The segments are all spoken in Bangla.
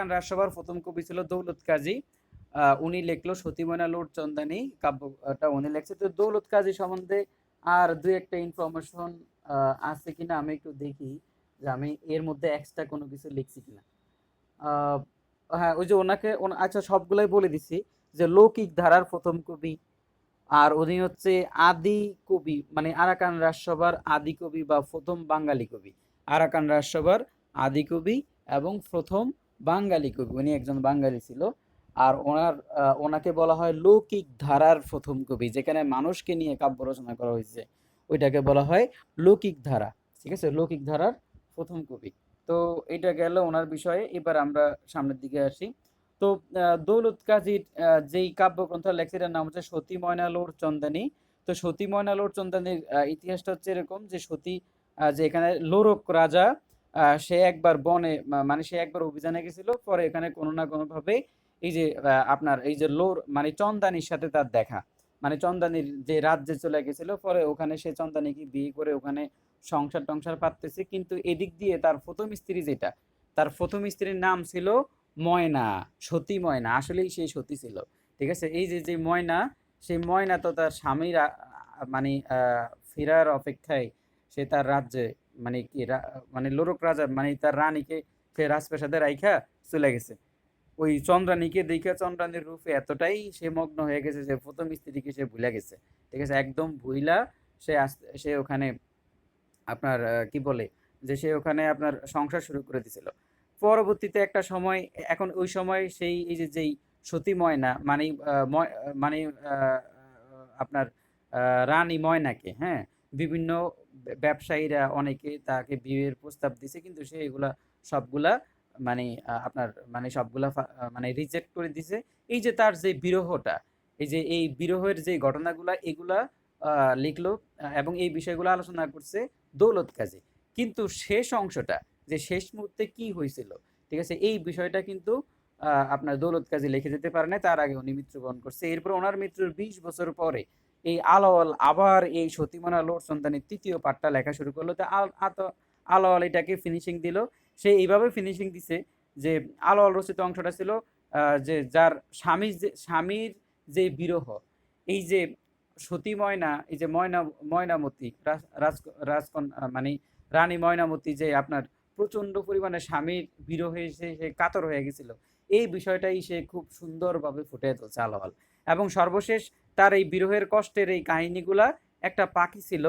আরাকান রাজসভার প্রথম কবি ছিল দৌলত কাজী। উনি লিখলো সতী ময়না লোর চন্দানী কাব্যটা উনি লিখছে। তো দৌলত কাজী সম্বন্ধে আর দুই একটা ইনফরমেশন আছে কিনা আমি একটু দেখি যে আমি এর মধ্যে এক্সট্রা কোনো কিছু লিখছি কিনা। আহ, হ্যাঁ, ওই যে ওনাকে আচ্ছা সবগুলাই বলে দিছি যে লৌকিক ধারার প্রথম কবি। আর উনি হচ্ছে আদি কবি, মানে আরাকান রাজসভার আদি কবি বা প্রথম বাঙালি কবি। আরাকান রাজসভার আদি কবি এবং প্রথম বাঙালি কবি, উনি একজন বাঙালি ছিল। আর ওনাকে বলা হয় লৌকিক ধারার প্রথম কবি, যেখানে মানুষকে নিয়ে কাব্য রচনা করা হয়েছে ওইটাকে বলা হয় লৌকিক ধারা। ঠিক আছে, লৌকিক ধারার প্রথম কবি। তো এটা গেল ওনার বিষয়ে। এবার আমরা সামনের দিকে আসি। তো দৌলত কাজীর যেই কাব্যগ্রন্থ লেখছে এটার নাম হচ্ছে সতী ময়নালোর চন্দানী। তো সতী ময়নালোর চন্দানীর ইতিহাসটা হচ্ছে এরকম যে সতী, যে এখানে লোরক রাজা, সে একবার বনে মানে সে একবার অভিযানে গেছিল, পরে এখানে কোনো না কোনো ভাবে এই যে আপনার এই যে লোর মানে চন্দানীর সাথে তার দেখা, মানে চন্দানীর যে রাজ্যে চলে গেছিল, পরে ওখানে সে চন্দানীকে বিয়ে করে ওখানে সংসার টংসার পাততেছে। কিন্তু এদিক দিয়ে তার প্রথম স্ত্রী যেটা, তার প্রথম স্ত্রীর নাম ছিল ময়না, সতী ময়না, আসলেই সেই সতী ছিল। ঠিক আছে, এই যে যে ময়না, সেই ময়না তো তার স্বামীর মানে ফেরার অপেক্ষায় সে তার রাজ্যে, মানে কি মানে লোরক রাজা মানে তার রানীকে সে রাজপ্রাসাদে রাইখা চলে গেছে। ওই চন্দ্রানীকে দেখে চন্দ্রানীর রূপে এতটাই সে মগ্ন হয়ে গেছে যে প্রথম স্ত্রীকে সে ভুলে গেছে। ঠিক আছে, একদম ভুইলা সে ওখানে আপনার কি বলে যে সে ওখানে আপনার সংসার শুরু করে দিছিল। পরবর্তীতে একটা সময়, এখন ওই সময় সেই এই যে যেই সতী ময়না মানে মানে আপনার রানী ময়নাকে, হ্যাঁ, বিভিন্ন ব্যবসায়ীরা অনেকে তাকে বিয়ের প্রস্তাব দিছে, কিন্তু সে এগুলা সবগুলা মানে আপনার মানে সবগুলা মানে রিজেক্ট করে দিছে। এই যে তার যে বিরহটা, এই যে এই বিরহের যে ঘটনাগুলা এগুলা লিখলো, এবং এই বিষয়গুলো আলোচনা করছে দৌলত কাজী। কিন্তু শেষ অংশটা, যে শেষ মুহূর্তে কি হয়েছিল, ঠিক আছে, এই বিষয়টা কিন্তু আপনার দৌলত কাজী লিখে যেতে পারে না, তার আগে উনি মৃত্যুবরণ করছে। এরপর ওনার মৃত্যুর 20 বছর পরে এই আলাওয়াল আবার এই সতীমনা লোর সন্তানের তৃতীয় পাঠটা লেখা শুরু করলো। তো আলাওয়াল এটাকে ফিনিশিং দিল। সে এইভাবে ফিনিশিং দিছে যে আলাওয়াল রচিত অংশটা ছিল যে যার স্বামীর যে বিরহ, এই যে সতী ময়না, এই যে ময়নামতি মানে রানী ময়নামতি যে আপনার প্রচন্ড পরিমাণে স্বামীর বিরহে সে কাতর হয়ে গেছিল, এই বিষয়টাই সে খুব সুন্দরভাবে ফুটিয়ে তুলছে আলাওয়াল। এবং সর্বশেষ তার এই বিরহের কষ্টের এই কাহিনীগুলা, একটা পাখি ছিল,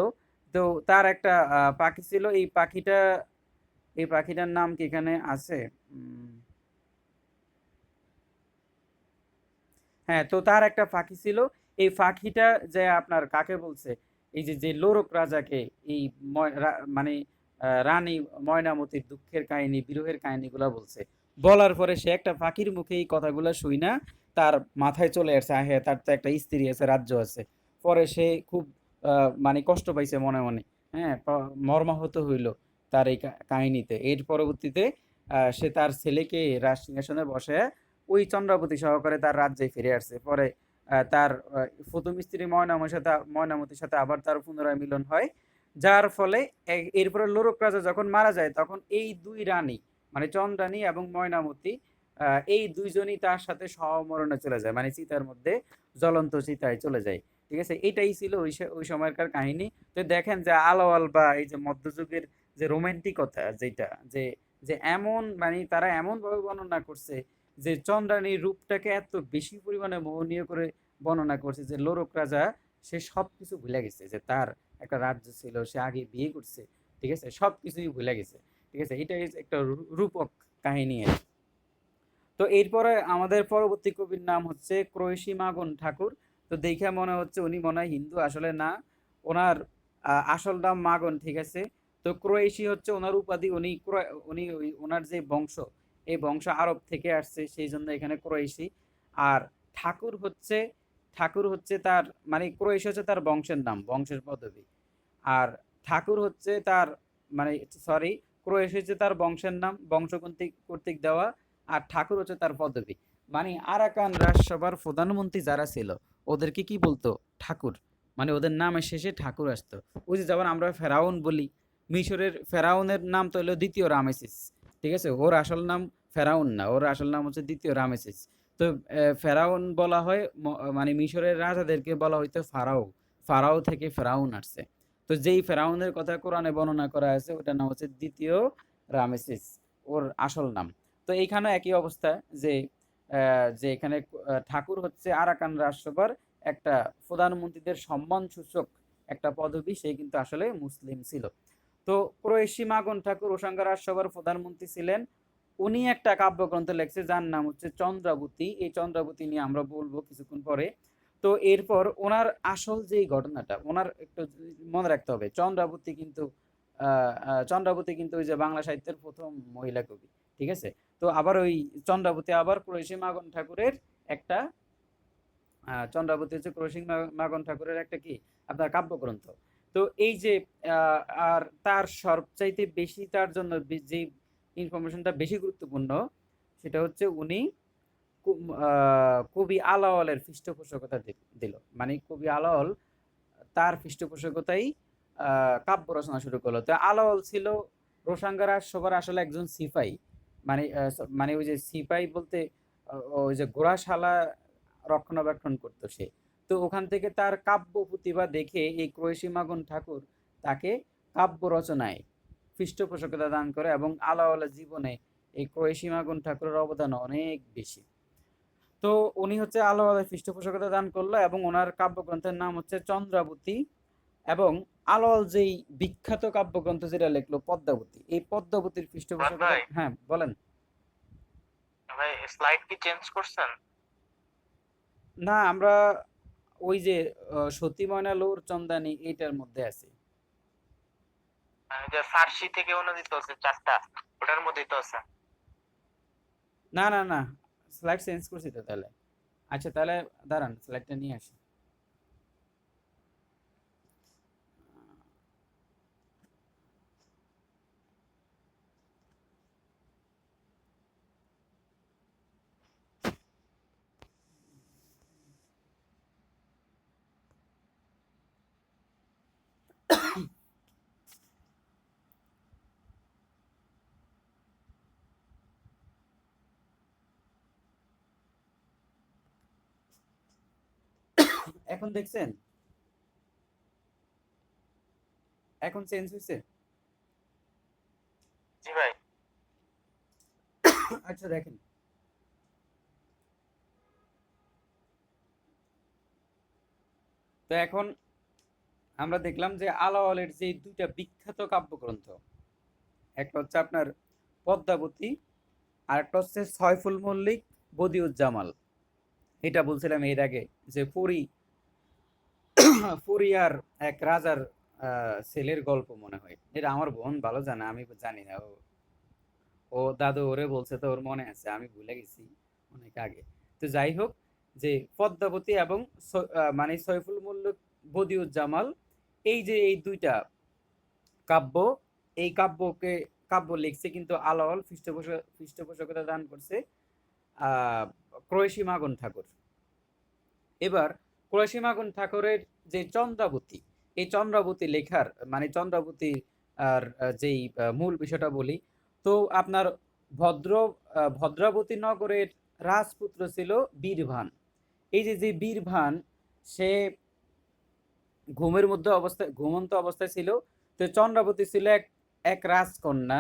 তো তার একটা পাখি ছিল, এই পাখিটার নাম কি এখানে আছে? হ্যাঁ, তো তার একটা পাখি ছিল। এই পাখিটা যে আপনার কাকে বলছে, এই যে যে লোরক রাজাকে এই মানে রানী ময়নামতির দুঃখের কাহিনী বিরহের কাহিনীগুলা বলছে। বলার পরে সে একটা পাখির মুখে এই কথাগুলা শুই না তার মাথায় চলে আসছে, হ্যাঁ তার তো একটা স্ত্রী আছে, রাজ্য আছে। পরে সে খুব মানে কষ্ট পাইছে মনে মনে, হ্যাঁ, মর্মাহত হইল তার এই কাহিনীতে। এর পরবর্তীতে সে তার ছেলেকে রাজ সিংহাসনে বসে ওই চন্দ্রাবতী সহকারে তার রাজ্যে ফিরে আসছে। পরে তার প্রথম স্ত্রী ময়নামতির সাথে আবার তার পুনরায় মিলন হয়, যার ফলে এরপরে লোরক রাজা যখন মারা যায় তখন এই দুই রানী মানে চন্দ্রানী এবং ময়নামতি, এই দুইজনই তার সাথে সহমরণে চলে যায়, মানে চিতার মধ্যে জ্বলন্ত চিতায় চলে যায়। ঠিক আছে, এটাই ছিল ওই সময়কার কাহিনী। তো দেখেন যে আলাওয়াল বা এই যে মধ্যযুগের যে রোমান্টিকতা, যেটা যে যে এমন মানে তারা এমন ভাবে বর্ণনা করছে যে চন্দ্রানীর রূপটাকে এত বেশি পরিমাণে মোহনীয় করে বর্ণনা করছে যে লোরক রাজা সে সবকিছু ভুলে গেছে, যে তার একটা রাজ্য ছিল, সে আগে বিয়ে করছে। ঠিক আছে, সবকিছুই ভুলে গেছে। ঠিক আছে, এটাই একটা রূপক কাহিনী। তো এরপরে আমাদের পরবর্তী কবির নাম হচ্ছে ক্রয়সী মাগন ঠাকুর। তো দেখে মনে হচ্ছে উনি মনে হয় হিন্দু, আসলে না, ওনার আসল নাম মাগন। ঠিক আছে, তো ক্রোয়েশি হচ্ছে ওনার উপাধি। উনি ওনার যে বংশ, এই বংশ আরব থেকে আসছে, সেই জন্য এখানে ক্রোয়েশি। আর ঠাকুর হচ্ছে ঠাকুর হচ্ছে তার মানে ক্রোয়েশি হচ্ছে তার বংশের নাম, বংশের পদবী। আর ঠাকুর হচ্ছে তার মানে সরি, ক্রোয়েশি হচ্ছে তার বংশের নাম, বংশ কর্তৃক কর্তৃক দেওয়া। আর ঠাকুর হচ্ছে তার পদবী। মানে আরাকান রাজসভার প্রধানমন্ত্রী যারা ছিল ওদেরকে কি বলতো? ঠাকুর। মানে ওদের নামের শেষে ঠাকুর আসতো। ওই যে যেমন আমরা ফেরাউন বলি, মিশরের ফেরাউনের নাম তো হলো দ্বিতীয় রামেসিস। ঠিক আছে, ওর আসল নাম ফেরাউন না, ওর আসল নাম হচ্ছে দ্বিতীয় রামেসিস। তো ফেরাউন বলা হয় মানে মিশরের রাজাদেরকে বলা হইতো ফারাও, ফারাও থেকে ফেরাউন আসছে। তো যেই ফেরাউনের কথা কোরআনে বর্ণনা করা আছে ওটার নাম হচ্ছে দ্বিতীয় রামেসিস, ওর আসল নাম। তো এইখানে একই অবস্থা যে যে এখানে ঠাকুর হচ্ছে আরাকান রাজসভার একটা প্রধানমন্ত্রীদের সম্মান সূচক একটা পদবি, সে কিন্তু আসলে মুসলিম ছিল। তো ক্রোয়েশী মাগন ঠাকুর ওশাঙ্গা রাজসভার প্রধানমন্ত্রী ছিলেন। উনি একটা কাব্যগ্রন্থ লেখছে যার নাম হচ্ছে চন্দ্রাবতী। এই চন্দ্রাবতী নিয়ে আমরা বলবো কিছুক্ষণ পরে। তো এরপর ওনার আসল যেই ঘটনাটা ওনার একটু মনে রাখতে হবে, চন্দ্রাবতী কিন্তু চন্দ্রাবতী কিন্তু ওই যে বাংলা সাহিত্যের প্রথম মহিলা কবি, ঠিক আছে? তো আবার ওই চন্দ্রাবতী আবার ক্রোয়েশী মাগন ঠাকুরের একটা চন্দ্রাবতী হচ্ছে ক্রোশিং মাগন ঠাকুরের একটা কি আপনার কাব্যগ্রন্থ। তো এই যে আর তার সবচাইতে বেশি তার জন্য যে ইনফরমেশনটা বেশি গুরুত্বপূর্ণ সেটা হচ্ছে উনি কবি আলাওলের পৃষ্ঠপোষকতা দিল। মানে কবি আলাওল তার পৃষ্ঠপোষকতাই কাব্য রচনা শুরু করলো। তো আলাওল ছিল রোশাঙ্গারা সবার আসলে একজন সিপাই। মানে মানে ওই যে সিপাই বলতে ওই যে ঘোড়াশালা রক্ষণাবেক্ষণ করতো সে। তো ওখান থেকে তার কাব্য প্রতিভা দেখে এই ক্রোয়েশী মাগন ঠাকুর তাকে কাব্য রচনায় পৃষ্ঠপোষকতা দান করে, এবং আলাওয়ালের জীবনে এই ক্রোয়েশী মাগন ঠাকুরের অবদান অনেক বেশি। তো উনি হচ্ছে আলাওয়ালের পৃষ্ঠপোষকতা দান করলো এবং ওনার কাব্যগ্রন্থের নাম হচ্ছে চন্দ্রাবতী। এবং আলাওয়াল যেই বিখ্যাত কাব্যগ্রন্থ যেটা লিখলো পদ্মাবতী, এই পদ্মাবতীর পৃষ্ঠপোষকতা, হ্যাঁ বলেন। ভাই স্লাইড কি চেঞ্জ করছেন? না, আমরা ওই যে সতী ময়না লৌর চন্দানী এইটার মধ্যে আছে। যে ফার্সি থেকে অনুদিত আছে চারটা, ওটার মধ্যেই তো আছে। না না না, স্লাইড চেঞ্জ করছি তো তাহলে। আচ্ছা তাহলে দাঁড়ান স্লাইডটা নিয়ে আসি। এখন দেখছেন? এখন চেঞ্জ হয়েছে? জি ভাই। আচ্ছা দেখেন, তো এখন আমরা দেখলাম যে আলাওয়ালের যে দুইটা বিখ্যাত কাব্যগ্রন্থ, একটা হচ্ছে আপনার পদ্মাবতী আর একটা হচ্ছে সয়ফুল মল্লিক বদিউজ্জামাল। এটা বলছিলাম এর আগে যে ফরিয়ার এক রাজার ছেলের গল্প মনে হয়, এটা আমার বোন ভালো জানে, আমি জানি না। ও দাদু ওরে বলছে তো ওর মনে আছে, আমি ভুলে গেছি অনেক আগে। তো যাই হোক, যে পদ্মাবতী এবং মানে সৈফুল মুল্লুক বদিউজ্জামাল, এই যে এই দুইটা কাব্য, এই কাব্য লিখছে কিন্তু আলাওল পৃষ্ঠপোষকতা দান করছে আহ ক্রোয়েশী মাগন ঠাকুর। এবার ক্রোয়েশী মাগন ঠাকুরের যে চন্দ্রাবতী, এই চন্দ্রাবতী লেখার মানে চন্দ্রাবতী আর যেই মূল বিষয়টা বলি, তো আপনার ভদ্রাবতী নগরের রাজপুত্র ছিল বীরভান। এই যে যে বীরভান, সে ঘুমন্ত অবস্থায় ছিল। তো চন্দ্রাবতী ছিল এক এক রাজকন্যা।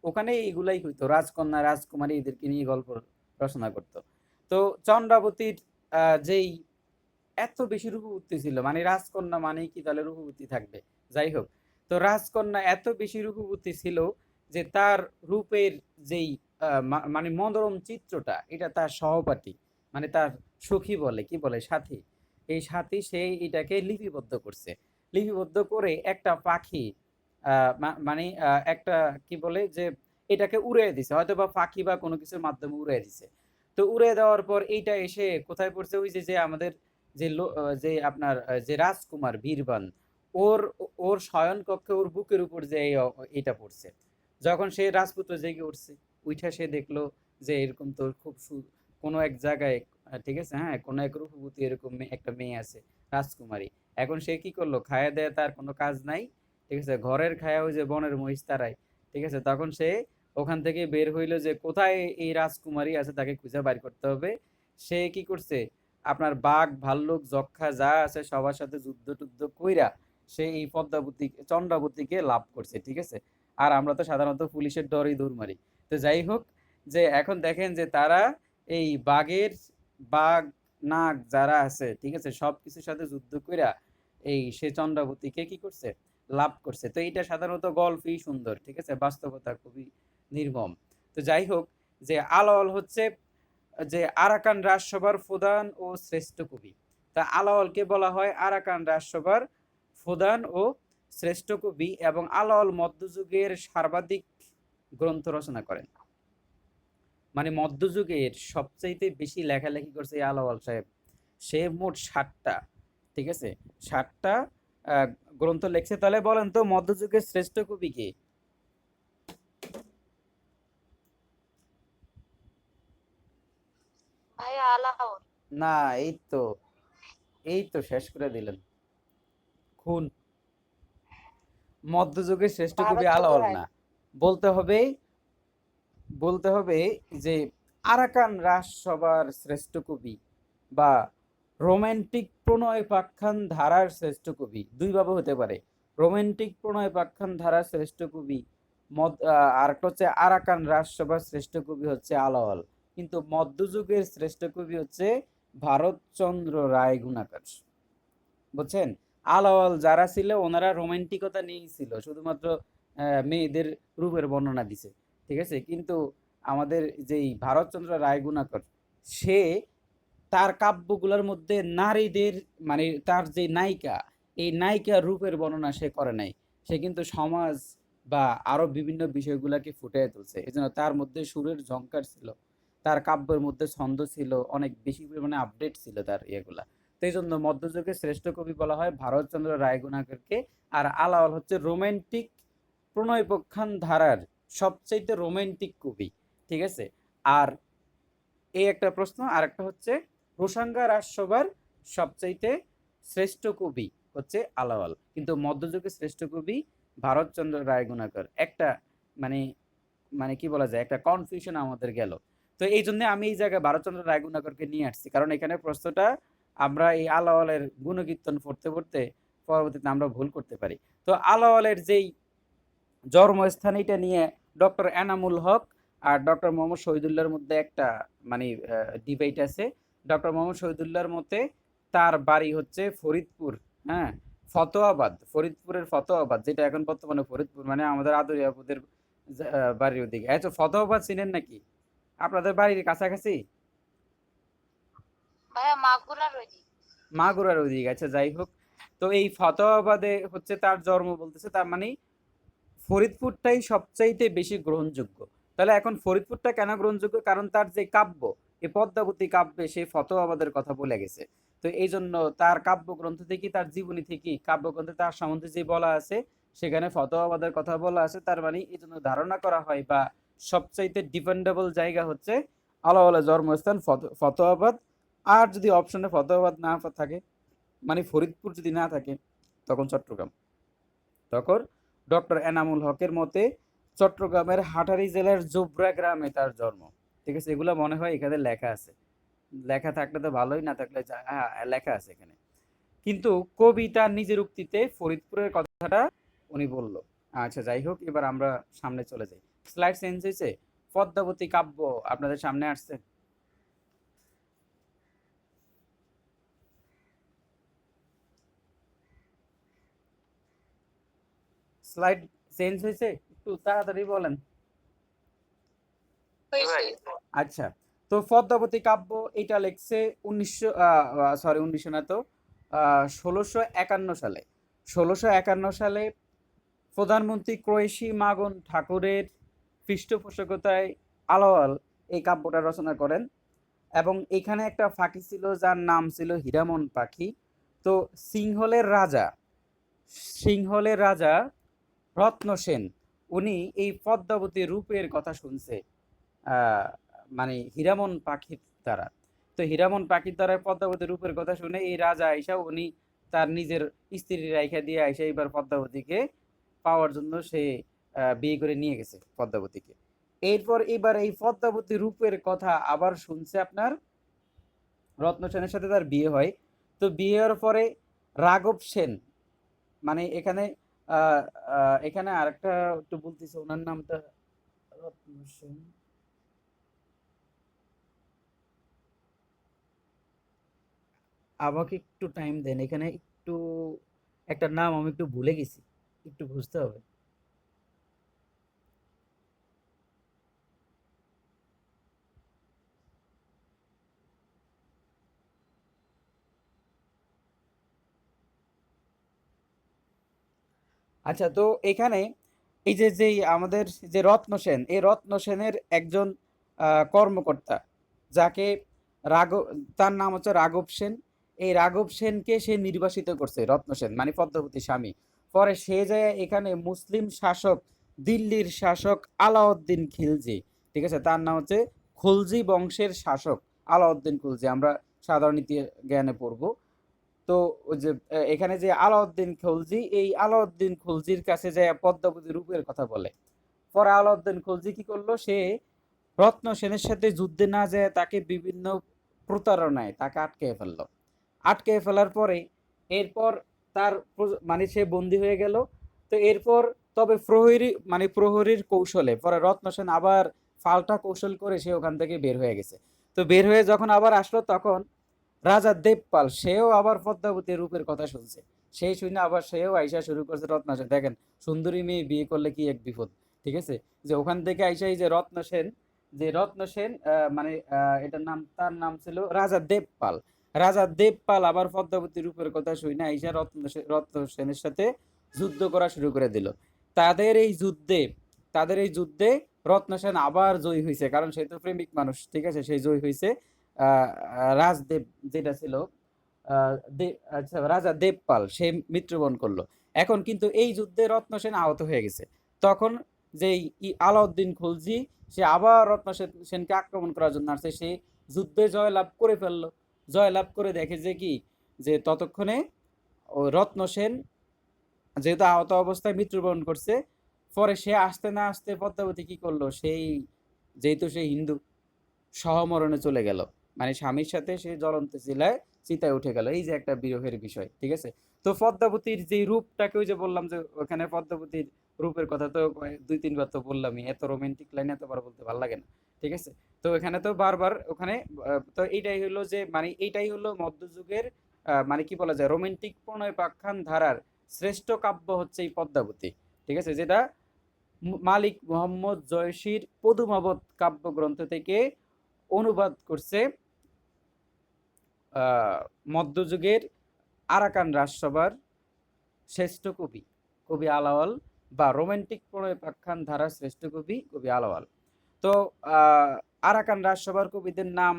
ওখানে এইগুলাই হইতো, রাজকন্যা রাজকুমারী এদেরকে নিয়ে গল্প রচনা করতো। তো চন্দ্রাবতীর যেই এত বেশি রূপবতী ছিল, মানে রাজকন্যা মানেই কি তাহলে রূপবতী থাকবে, যাই হোক। তো রাজকন্যা এত বেশি রূপবতী ছিল যে তার রূপের যেই মানে মনোরম চিত্রটা, এটা তার সহপাঠী মানে তার সখী বলে কি বলে সাথী, এই সাথী সে এটাকে লিপিবদ্ধ করছে। লিপিবদ্ধ করে একটা পাখি মানে একটা কি বলে যে এটাকে উড়িয়ে দিছে, হয়তো বা পাখি বা কোনো কিছুর মাধ্যমে উড়িয়ে দিছে। তো উড়িয়ে দেওয়ার পর এইটা এসে কোথায় পড়ছে, ওই যে যে আমাদের যে আপনার যে রাজকুমার বীরবান, ওর ওর শয়ন কক্ষে ওর বুকের উপর যে এটা পড়ছে। যখন সে রাজপুত্র জেগে উঠছে, উঠে সে দেখলো যে এরকম তো খুব কোনো এক জায়গায় ঠিক আছে, হ্যাঁ, কোনো এক রূপবতী এরকম একটা মেয়ে আছে রাজকুমারী। এখন সে কি করলো, খায়া দেয়া তার কোনো কাজ নাই, ঠিক আছে, ঘরের খায়া ওই যে বনের মহিষ তারাই, ঠিক আছে। তখন সে ওখান থেকে বের হইলো যে কোথায় এই রাজকুমারী আছে তাকে খুঁজে বাইর করতে হবে। সে কি করছে, আপনার বাঘ ভাল্লুক যক্ষা যা আছে সবার সাথে যুদ্ধ টুদ্ধ কইরা সে এই পদ্মাবতী চন্দ্রাবতীকে লাভ করছে, ঠিক আছে। আর আমরা তো সাধারণত পুলিশের ডরেই দৌড় মারি। তো যাই হোক, যে এখন দেখেন যে তারা এই বাঘ নাগ যারা আছে, ঠিক আছে, সব কিছুর সাথে যুদ্ধ কইরা এই সে চন্দ্রাবতীকে কি করছে, লাভ করছে। তো এইটা সাধারণত গল্পই সুন্দর, ঠিক আছে, বাস্তবতা খুবই নির্মম। তো যাই হোক, যে আলাওল হচ্ছে যে আরাকান রাজসভার প্রধান ও শ্রেষ্ঠ কবি। তা আলাওলকে বলা হয় আরাকান রাজসভার প্রধান ও শ্রেষ্ঠ কবি, এবং আলাওল মধ্যযুগের সর্বাধিক গ্রন্থ রচনা করেন। মানে মধ্যযুগের সবচাইতে বেশি লেখালেখি করছে এই আলাওয়াল সাহেব। সে মোট 60টা, ঠিক আছে, 60টা গ্রন্থ লিখছে। তাহলে বলেন তো মধ্যযুগের শ্রেষ্ঠ কবি কে? ভাইয়া আলাওল। না, এই তো শেষ করে দিলেন, খুন। মধ্যযুগের শ্রেষ্ঠ কবি ভারতচন্দ্র আলাওল রায়। না, বলতে হবে বলতে হবে যে আরাকান রাজসভার শ্রেষ্ঠ কবি বা রোমান্টিক প্রণয় পাখ্যান ধারার শ্রেষ্ঠ কবি, দুইভাবে হতে পারে। রোমান্টিক প্রণয় পাখ্যান ধারার শ্রেষ্ঠ কবি আর একটা হচ্ছে আরাকান রাজসভার শ্রেষ্ঠ কবি হচ্ছে আলাওল। কিন্তু মধ্যযুগের শ্রেষ্ঠ কবি হচ্ছে ভারতচন্দ্র রায় গুণাকর, বুঝছেন। আলাওল যারা ছিল ওনারা রোমান্টিকতা নিয়েই ছিল, শুধুমাত্র মেয়েদের রূপের বর্ণনা দিছে, ঠিক আছে। কিন্তু আমাদের যেই ভারতচন্দ্র রায় গুণাকর, সে তার কাব্যগুলোর মধ্যে নারীদের, মানে তার যে নায়িকা, এই নায়িকার রূপের বর্ণনা সে করে নাই। সে কিন্তু সমাজ বা আরো বিভিন্ন বিষয়গুলোকে ফুটিয়ে তুলছে। এজন্য তার মধ্যে সুরের ঝংকার ছিল, তার কাব্যের মধ্যে ছন্দ ছিল, অনেক বেশি পরিমাণে আপডেট ছিল তার ইয়েগুলা। তো এই জন্য মধ্যযুগের শ্রেষ্ঠ কবি বলা হয় ভারতচন্দ্র রায়গুণাকরকে। আর আলাওল হচ্ছে রোমান্টিক প্রণয়পক্ষান ধারার সবচাইতে রোমান্টিক কবি, ঠিক আছে। আর এই একটা প্রশ্ন, আর একটা হচ্ছে রোশাঙ্গা রাজসভার সবচাইতে শ্রেষ্ঠ কবি হচ্ছে আলাওল, কিন্তু মধ্যযুগের শ্রেষ্ঠ কবি ভারতচন্দ্র রায়গুণাকর। একটা মানে মানে কি বলা যায়, একটা কনফিউশন আমাদের গেল। তো এই জন্য আমি এই জায়গায় ভারতচন্দ্র রায়গুণাকরকে নিয়ে আসছি, কারণ এখানে প্রশ্নটা আমরা এই আলাওয়ালের গুণকীর্তন পড়তে পড়তে পরবর্তীতে আমরা ভুল করতে পারি। তো আলাওয়ালের যেই জন্মস্থান এটা নিয়ে ডক্টর এনামুল হক আর ডক্টর মোহাম্মদ শহীদুল্লাহর মধ্যে একটা মানে ডিবেট আছে। ডক্টর মোহাম্মদ শহীদুল্লাহর মতে তার বাড়ি হচ্ছে ফরিদপুর, হ্যাঁ, ফতোয়াবাদ, ফরিদপুরের ফতোয়াবাদ, যেটা এখন বর্তমানে ফরিদপুর, মানে আমাদের আদরি আপুদের বাড়ির ওদিকে। আচ্ছা, ফতোয়াবাদ চিনেন নাকি? আপনাদের বাড়ির কাছাকাছি? ভাইয়া মাগুরার ওইদিকে। মাগুরার ওদিকে, আচ্ছা যাই হোক। তো এই ফতোয়াবাদে হচ্ছে তার জন্ম, বলতেছে তার মানে ফরিদপুরটাই সবচাইতে বেশি গ্রহণযোগ্য। তাহলে এখন ফরিদপুরটা কেন গ্রহণযোগ্য? কারণ তার যে কাব্য, এই পদ্মাবতী কাব্যে সে ফতোয়াবাদের কথা বলে গেছে। তো এই জন্য তার কাব্যগ্রন্থ থেকে, তার জীবনী থেকে, কাব্যগ্রন্থে তার সম্বন্ধে যে বলা আছে সেখানে ফতোয়াবাদের কথা বলা আছে। তার মানে এই জন্য ধারণা করা হয় বা সবচাইতে ডিপেন্ডেবল জায়গা হচ্ছে আলাওয়ালের জন্মস্থান ফতোয়াবাদ। আর যদি অপশনে ফতোয়াবাদ না থাকে, মানে ফরিদপুর যদি না থাকে, তখন চট্টগ্রাম। তখন ডক্টর এনামুল হকের মতে চট্টগ্রামের হাটারী জেলার জোবরা গ্রামে তার জন্ম, ঠিক আছে। এগুলো মনে হয় এখানে লেখা আছে, লেখা থাকলে তো ভালোই, না থাকলে হ্যাঁ লেখা আছে এখানে। কিন্তু কবি তার নিজের উক্তিতে ফরিদপুরের কথাটা উনি বলল। আচ্ছা যাই হোক, এবার আমরা সামনে চলে যাই। স্লাইড চেঞ্জ হয়েছে, পদ্মাবতী কাব্য আপনাদের সামনে আসছে। স্লাইড চেঞ্জ হয়েছে, একটু তাড়াতাড়ি বলেন। আচ্ছা, তো পদ্মাবতী কাব্য এটা লিখছে 1900 না তো 1651 সালে। 1651 সালে প্রধানমন্ত্রী ক্রোয়েশী মাগন ঠাকুরের পৃষ্ঠপোষকতায় আলাওয়াল এই কাব্যটা রচনা করেন। এবং এখানে একটা ফাঁকি ছিল যার নাম ছিল হীরামন পাখি। তো সিংহলের রাজা রত্ন সেন, উনি এই পদ্মাবতী রূপের কথা শুনছে আহ, মানে হীরামন পাখির দ্বারা। তো হীরামন পাখির দ্বারা পদ্মাবতী রূপের কথা শুনে এই রাজা আইসা, উনি তার নিজের স্ত্রী রাইখা দিয়ে আইসা এবার পদ্মাবতীকে পাওয়ার জন্য সে বিয়ে করে নিয়ে গেছে পদ্মাবতীকে। এরপর এবার এই পদ্মাবতী রূপের কথা আবার শুনছে আপনার রত্ন সেনের সাথে তার বিয়ে হয়। তো বিয়ে হওয়ার পরে রাঘব সেন, মানে এখানে এখানে আরেকটা একটু বলতেছে ওনার নামটা, রত্ন সেন, আমাকে একটু টাইম দেন, এখানে একটু একটা নাম আমি একটু ভুলে গেছি, একটু বুঝতে হবে। আচ্ছা, তো এখানে এই যে যে আমাদের যে রত্ন সেন, এই রত্ন সেনের একজন কর্মকর্তা, যাকে রাঘব, তার নাম হচ্ছে রাঘব সেন। এই রাঘব সেনকে সে নির্বাসিত করছে রত্ন সেন, মানে পদ্মাবতীর স্বামী। পরে সে যায় এখানে মুসলিম শাসক, দিল্লির শাসক আলাউদ্দিন খিলজি, ঠিক আছে, তার নাম হচ্ছে খুলজি বংশের শাসক আলাউদ্দিন খুলজি, আমরা সাধারণ জ্ঞানে পড়বো। তো ওই যে এখানে যে আলাউদ্দিন খলজি, এই আলাউদ্দিন খলজির কাছে যে পদ্মাবতী রূপের কথা বলে। পরে আলাউদ্দিন খলজি কি করলো, সে রত্ন সেনের সাথে যুদ্ধে না যায় তাকে বিভিন্ন প্রতারণায় তাকে আটকে ফেললো। আটকে ফেলার পরে এরপর তার মানে সে বন্দী হয়ে গেল। তো এরপর তবে প্রহরী, মানে প্রহরীর কৌশলে পরে রত্ন সেন আবার পাল্টা কৌশল করে সে ওখান থেকে বের হয়ে গেছে। তো বের হয়ে যখন আবার আসলো, তখন রাজা দেবপাল সেও আবার পদ্মাবতী রূপের কথা শুনছে। সেই শুনে আবার সেও আইসা শুরু করছে রত্ন সেন, দেখেন সুন্দরী মেয়ে বিয়ে করলে কি এক বিপদ, ঠিক আছে। যে ওখান থেকে আইসা এই যে রত্ন সেন, যে রত্ন সেন মানে এটার নাম, তার নাম ছিল রাজা দেবপাল। রাজা দেবপাল আবার পদ্মাবতী রূপের কথা শুনে আইসা রত্ন সেনের সাথে যুদ্ধ করা শুরু করে দিল। তাদের এই যুদ্ধে তাদের এই যুদ্ধে রত্ন সেন আবার জয়ী হয়েছে, কারণ সে তো প্রেমিক মানুষ, ঠিক আছে, সেই জয়ী হয়েছে। রাজদেব যেটা ছিল, আচ্ছা, রাজা দেবপাল সে মৃত্যুবরণ করলো। এখন কিন্তু এই যুদ্ধে রত্ন সেন আহত হয়ে গেছে। তখন যে আলাউদ্দিন খলজি, সে আবার রত্ন সেনকে আক্রমণ করার জন্য আসছে, সে যুদ্ধে জয়লাভ করে ফেললো। জয়লাভ করে দেখে যে কি, যে ততক্ষণে ও রত্ন সেন যেহেতু আহত অবস্থায় মৃত্যুবরণ করছে, পরে সে আসতে না আসতে পদ্মাবতী কি করলো, সেই যেহেতু সে হিন্দু, সহমরণে চলে গেল, মানে স্বামীর সাথে সে জ্বলন্ত চিলায় চিতায় উঠে গেল। এই যে একটা বিরহের বিষয়, ঠিক আছে। তো পদ্মাবতীর যে রূপটাকে, ওই যে বললাম যে ওখানে পদ্মাবতীর রূপের কথা তো দুই তিনবার তো বললামই, এত রোমান্টিক লাইন এতবার বলতে ভালো লাগে না, ঠিক আছে। তো এখানে তো বারবার ওখানে তো এইটাই হলো যে, মানে এইটাই হলো মধ্যযুগের মানে কি বলা যায়, রোমান্টিক প্রণয়পাখ্যান ধারার শ্রেষ্ঠ কাব্য হচ্ছে এই পদ্মাবতী, ঠিক আছে, যেটা মালিক মোহাম্মদ জয়সির পদুমাবত কাব্যগ্রন্থ থেকে অনুবাদ করছে মধ্যযুগের আরাকান রাজসভার শ্রেষ্ঠ কবি, কবি আলাওয়াল, বা রোমান্টিক প্রণয়পাখ্যান ধারার শ্রেষ্ঠ কবি, কবি আলাওয়াল। তো আরাকান রাজসভার কবিদের নাম